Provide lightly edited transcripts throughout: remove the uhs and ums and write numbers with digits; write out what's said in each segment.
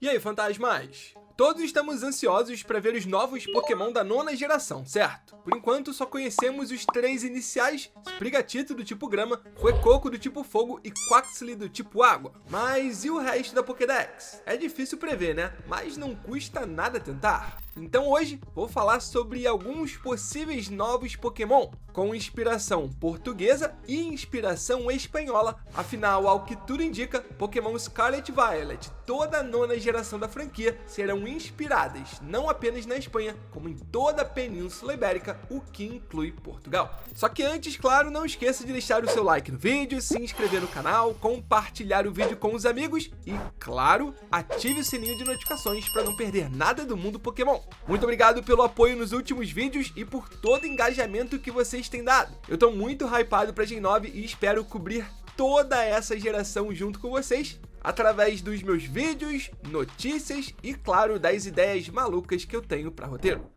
E aí, fantasmas? Todos estamos ansiosos para ver os novos Pokémon da nona geração, certo? Por enquanto, só conhecemos os 3 iniciais, Sprigatito do tipo Grama, Fuecoco do tipo Fogo e Quaxly do tipo Água. Mas e o resto da Pokédex? É difícil prever, né? Mas não custa nada tentar. Então hoje vou falar sobre alguns possíveis novos Pokémon com inspiração portuguesa e inspiração espanhola. Afinal, ao que tudo indica, Pokémon Scarlet e Violet, toda a nona geração da franquia, serão inspiradas não apenas na Espanha, como em toda a Península Ibérica, o que inclui Portugal. Só que antes, claro, não esqueça de deixar o seu like no vídeo, se inscrever no canal, compartilhar o vídeo com os amigos e, claro, ative o sininho de notificações para não perder nada do mundo Pokémon. Muito obrigado pelo apoio nos últimos vídeos e por todo o engajamento que vocês têm dado. Eu tô muito hypado pra Gen 9 e espero cobrir toda essa geração junto com vocês, através dos meus vídeos, notícias e, claro, das ideias malucas que eu tenho para roteiro.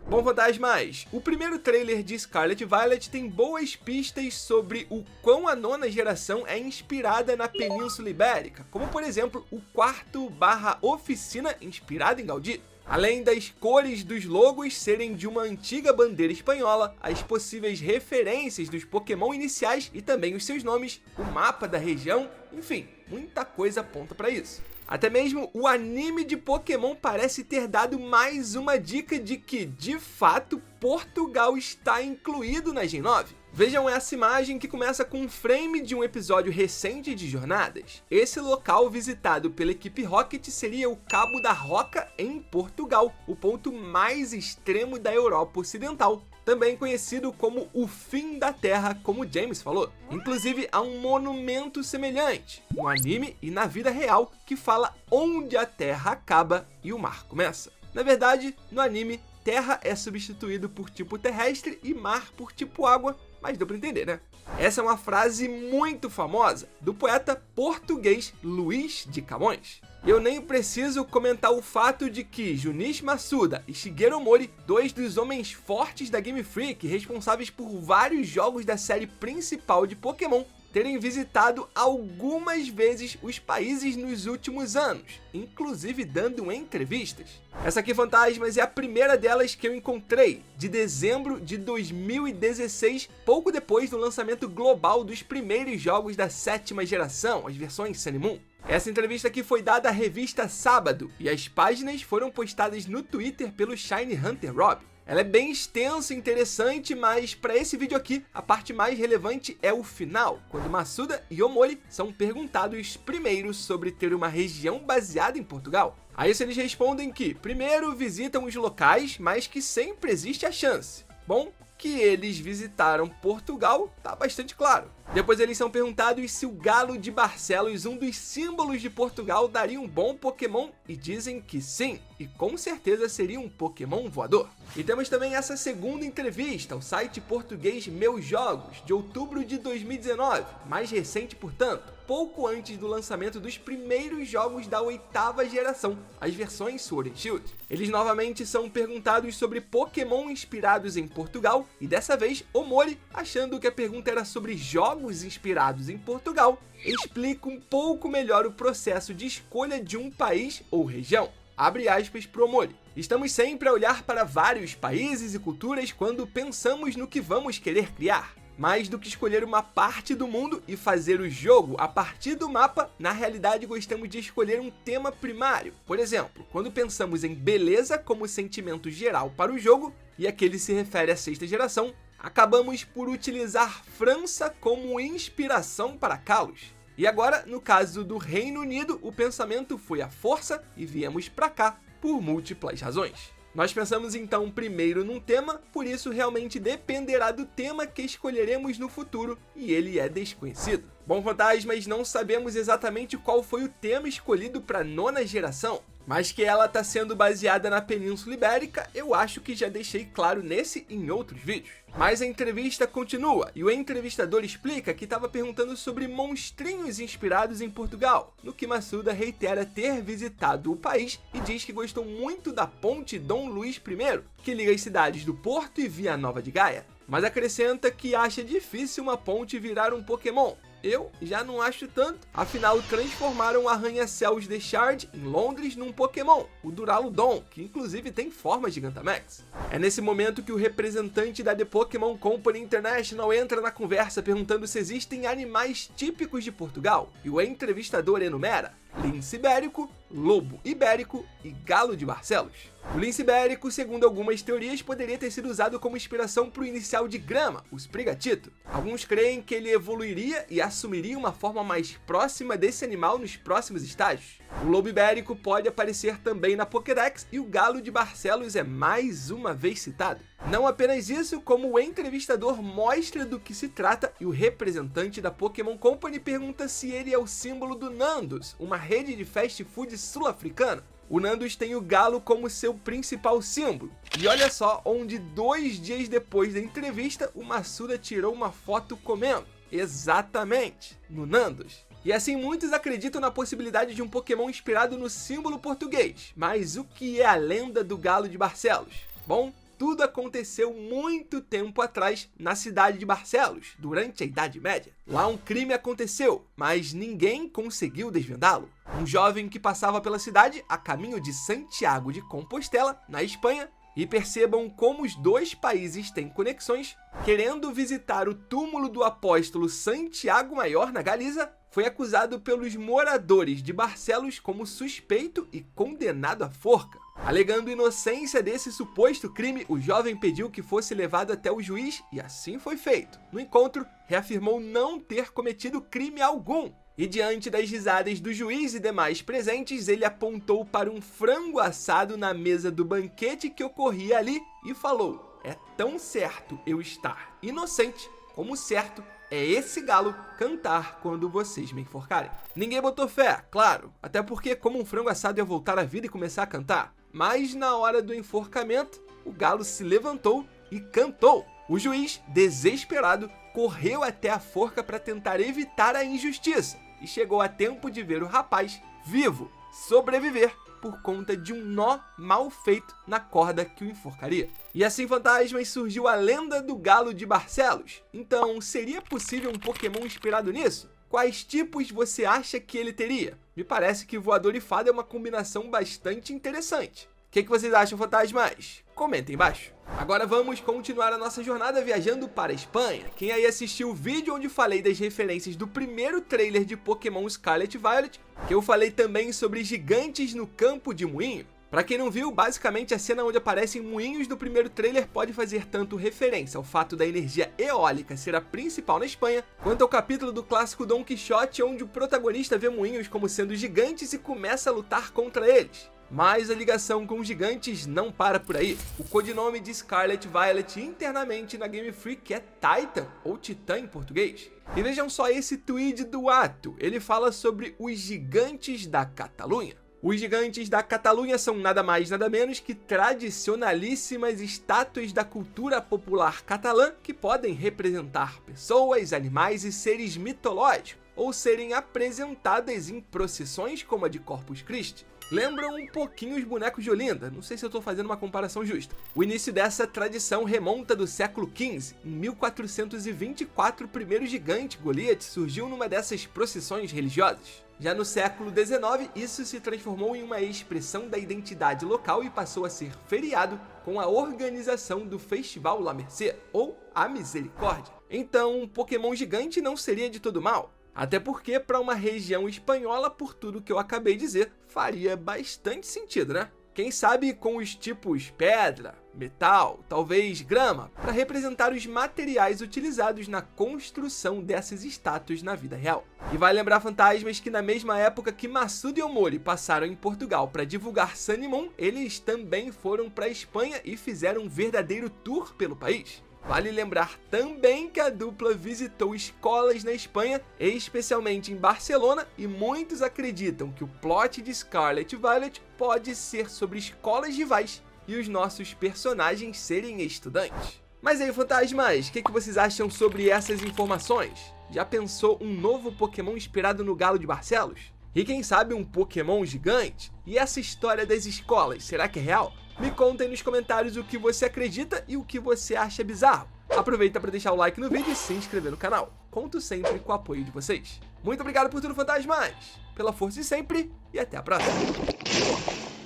Bom, fantasmas, o primeiro trailer de Scarlet Violet tem boas pistas sobre o quão a nona geração é inspirada na Península Ibérica, como por exemplo o quarto/oficina inspirado em Gaudí. Além das cores dos logos serem de uma antiga bandeira espanhola, as possíveis referências dos Pokémon iniciais e também os seus nomes, o mapa da região, enfim, muita coisa aponta para isso. Até mesmo o anime de Pokémon parece ter dado mais uma dica de que, de fato, Portugal está incluído na Gen 9. Vejam essa imagem que começa com um frame de um episódio recente de Jornadas. Esse local visitado pela equipe Rocket seria o Cabo da Roca em Portugal, o ponto mais extremo da Europa Ocidental, também conhecido como o fim da Terra, como James falou. Inclusive, há um monumento semelhante no anime e na vida real que fala onde a Terra acaba e o mar começa. Na verdade, no anime, Terra é substituído por tipo terrestre e mar por tipo água, mas deu para entender, né? Essa é uma frase muito famosa do poeta português Luís de Camões. Eu nem preciso comentar o fato de que Junichi Masuda e Shigeru Mori, 2 dos homens fortes da Game Freak, responsáveis por vários jogos da série principal de Pokémon, terem visitado algumas vezes os países nos últimos anos, inclusive dando entrevistas. Essa aqui, fantasmas, é a primeira delas que eu encontrei, de dezembro de 2016, pouco depois do lançamento global dos primeiros jogos da 7ª geração, as versões Sun e Moon. Essa entrevista aqui foi dada à revista Sábado, e as páginas foram postadas no Twitter pelo Shiny Hunter Rob. Ela é bem extensa e interessante, mas para esse vídeo aqui, a parte mais relevante é o final, quando Masuda e Omori são perguntados primeiro sobre ter uma região baseada em Portugal. A isso eles respondem que, primeiro, visitam os locais, mas que sempre existe a chance. Bom, que eles visitaram Portugal tá bastante claro. Depois eles são perguntados se o Galo de Barcelos, um dos símbolos de Portugal, daria um bom Pokémon e dizem que sim, e com certeza seria um Pokémon voador. E temos também essa segunda entrevista ao site português Meus Jogos, de outubro de 2019, mais recente portanto, pouco antes do lançamento dos primeiros jogos da 8ª geração, as versões Sword and Shield. Eles novamente são perguntados sobre Pokémon inspirados em Portugal, e dessa vez Omori, achando que a pergunta era sobre jogos inspirados em Portugal, explica um pouco melhor o processo de escolha de um país ou região. Abre aspas para Omori. Estamos sempre a olhar para vários países e culturas quando pensamos no que vamos querer criar. Mais do que escolher uma parte do mundo e fazer o jogo a partir do mapa, na realidade gostamos de escolher um tema primário. Por exemplo, quando pensamos em beleza como sentimento geral para o jogo, e aquele se refere à 6ª geração, acabamos por utilizar França como inspiração para Kalos. E agora, no caso do Reino Unido, o pensamento foi a força e viemos para cá por múltiplas razões. Nós pensamos então primeiro num tema, por isso realmente dependerá do tema que escolheremos no futuro, e ele é desconhecido. Bom, fantasmas, não sabemos exatamente qual foi o tema escolhido para a 9ª geração, mas que ela está sendo baseada na Península Ibérica, eu acho que já deixei claro nesse e em outros vídeos. Mas a entrevista continua, e o entrevistador explica que estava perguntando sobre monstrinhos inspirados em Portugal, no que Masuda reitera ter visitado o país e diz que gostou muito da ponte Dom Luís I, que liga as cidades do Porto e Via Nova de Gaia, mas acrescenta que acha difícil uma ponte virar um Pokémon. Eu já não acho tanto. Afinal, transformaram o arranha-céus The Shard em Londres num Pokémon, o Duraludon, que inclusive tem forma Gigantamax. É nesse momento que o representante da The Pokémon Company International entra na conversa perguntando se existem animais típicos de Portugal, e o entrevistador enumera lince ibérico, lobo ibérico e galo de Barcelos. O lince ibérico, segundo algumas teorias, poderia ter sido usado como inspiração para o inicial de grama, o Sprigatito. Alguns creem que ele evoluiria e assumiria uma forma mais próxima desse animal nos próximos estágios. O lobo ibérico pode aparecer também na Pokédex e o galo de Barcelos é mais uma vez citado. Não apenas isso, como o entrevistador mostra do que se trata e o representante da Pokémon Company pergunta se ele é o símbolo do Nandos, uma rede de fast food sul-africana. O Nandos tem o galo como seu principal símbolo. E olha só onde 2 dias depois da entrevista, o Massuda tirou uma foto comendo. Exatamente, no Nandos. E assim muitos acreditam na possibilidade de um Pokémon inspirado no símbolo português. Mas o que é a lenda do galo de Barcelos? Bom, tudo aconteceu muito tempo atrás na cidade de Barcelos, durante a Idade Média. Lá um crime aconteceu, mas ninguém conseguiu desvendá-lo. Um jovem que passava pela cidade a caminho de Santiago de Compostela, na Espanha, e percebam como os dois países têm conexões, querendo visitar o túmulo do apóstolo Santiago Maior na Galiza, foi acusado pelos moradores de Barcelos como suspeito e condenado à forca. Alegando inocência desse suposto crime, o jovem pediu que fosse levado até o juiz e assim foi feito. No encontro, reafirmou não ter cometido crime algum. E diante das risadas do juiz e demais presentes, ele apontou para um frango assado na mesa do banquete que ocorria ali e falou: "É tão certo eu estar inocente como certo é esse galo cantar quando vocês me enforcarem." Ninguém botou fé, claro, até porque como um frango assado ia voltar à vida e começar a cantar. Mas na hora do enforcamento, o galo se levantou e cantou. O juiz, desesperado, correu até a forca para tentar evitar a injustiça e chegou a tempo de ver o rapaz vivo sobreviver por conta de um nó mal feito na corda que o enforcaria. E assim, fantasmas, surgiu a lenda do galo de Barcelos. Então, seria possível um Pokémon inspirado nisso? Quais tipos você acha que ele teria? Me parece que voador e fada é uma combinação bastante interessante. O que vocês acham, fantasmas? Comentem embaixo. Agora vamos continuar a nossa jornada viajando para a Espanha. Quem aí assistiu o vídeo onde falei das referências do primeiro trailer de Pokémon Scarlet e Violet, que eu falei também sobre gigantes no campo de moinho. Pra quem não viu, basicamente a cena onde aparecem moinhos do primeiro trailer pode fazer tanto referência ao fato da energia eólica ser a principal na Espanha, quanto ao capítulo do clássico Don Quixote onde o protagonista vê moinhos como sendo gigantes e começa a lutar contra eles. Mas a ligação com os gigantes não para por aí. O codinome de Scarlet Violet internamente na Game Freak é Titan, ou Titã em português. E vejam só esse tweet do ato, ele fala sobre os gigantes da Catalunha. Os gigantes da Catalunha são nada mais nada menos que tradicionalíssimas estátuas da cultura popular catalã que podem representar pessoas, animais e seres mitológicos, ou serem apresentadas em procissões como a de Corpus Christi. Lembram um pouquinho os bonecos de Olinda, não sei se eu estou fazendo uma comparação justa. O início dessa tradição remonta do século XV. Em 1424, o primeiro gigante, Goliath, surgiu numa dessas procissões religiosas. Já no século XIX, isso se transformou em uma expressão da identidade local e passou a ser feriado com a organização do Festival La Merced, ou a Misericórdia. Então, um Pokémon gigante não seria de todo mal. Até porque, para uma região espanhola, por tudo que eu acabei de dizer, faria bastante sentido, né? Quem sabe com os tipos pedra, metal, talvez grama, para representar os materiais utilizados na construção dessas estátuas na vida real. E vai lembrar, fantasmas, que na mesma época que Massuda e Omori passaram em Portugal para divulgar Sun e Moon, eles também foram para a Espanha e fizeram um verdadeiro tour pelo país. Vale lembrar também que a dupla visitou escolas na Espanha, especialmente em Barcelona, e muitos acreditam que o plot de Scarlet e Violet pode ser sobre escolas rivais e os nossos personagens serem estudantes. Mas aí, fantasmas, o que vocês acham sobre essas informações? Já pensou um novo Pokémon inspirado no Galo de Barcelos? E quem sabe um Pokémon gigante? E essa história das escolas, será que é real? Me contem nos comentários o que você acredita e o que você acha bizarro. Aproveita para deixar o like no vídeo e se inscrever no canal. Conto sempre com o apoio de vocês. Muito obrigado por tudo, fantasmas! Pela força de sempre e até a próxima!